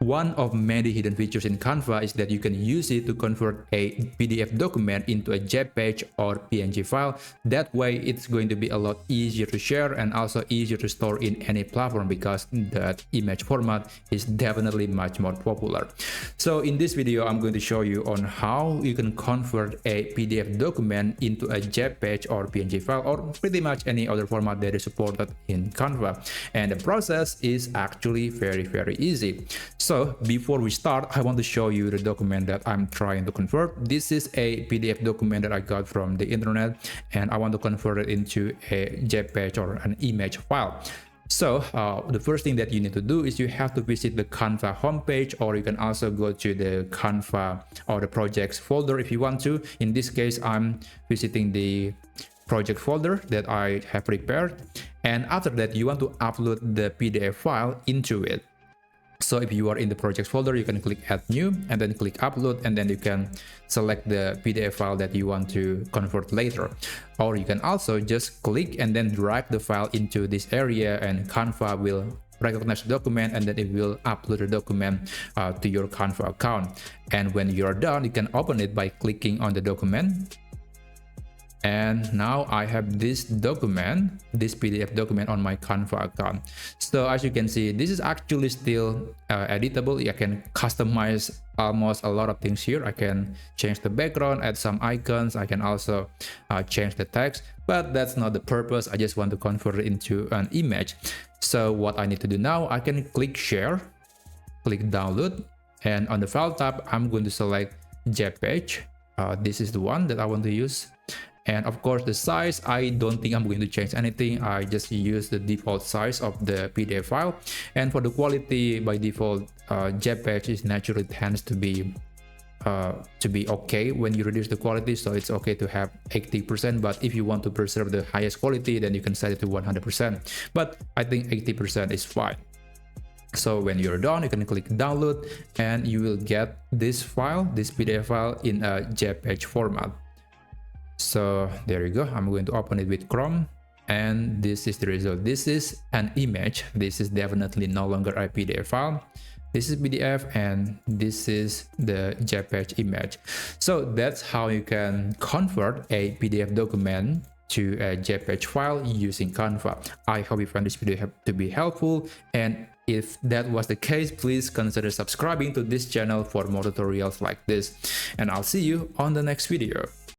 One of many hidden features in Canva is that you can use it to convert a PDF document into a JPEG or PNG file. That way, it's going to be a lot easier to share and also easier to store in any platform because that image format is definitely much more popular. So in this video, I'm going to show you on how you can convert a PDF document into a JPEG or PNG file or pretty much any other format that is supported in Canva. And the process is actually very easy. So before we start, I want to show you the document that I'm trying to convert. This is a PDF document that I got from the internet, and I want to convert it into a JPEG or an image file. So the first thing that you need to do is you have to visit the Canva homepage, or you can also go to the Canva or the projects folder if you want to. In this case, I'm visiting the project folder that I have prepared. And after that, you want to upload the PDF file into it. So if you are in the project folder, you can click add new and then click upload, and then you can select the PDF file that you want to convert later. Or you can also just click and then drag the file into this area, and Canva will recognize the document and then it will upload the document to your Canva account. And when you're done, you can open it by clicking on the document. And now I have this document, this PDF document on my Canva account. So as you can see, this is actually still editable. I can customize almost a lot of things here. I can change the background, add some icons. I can also change the text, but that's not the purpose. I just want to convert it into an image. So what I need to do now, I can click share, click download, and on the file tab, I'm going to select JPEG. This is the one that I want to use. And of course, the size, I don't think I'm going to change anything. I just use the default size of the PDF file. And for the quality, by default, JPEG is naturally tends to be okay when you reduce the quality. So it's okay to have 80%. But if you want to preserve the highest quality, then you can set it to 100%. But I think 80% is fine. So when you're done, you can click download and you will get this file, this PDF file in a JPEG format. So there you go. I'm going to open it with Chrome, and this is the result. This is an image. This is definitely no longer a PDF file. This is PDF and this is the JPEG image. So that's how you can convert a PDF document to a JPEG file using Canva. I hope you found this video to be helpful, and if that was the case, please consider subscribing to this channel for more tutorials like this, and I'll see you on the next video.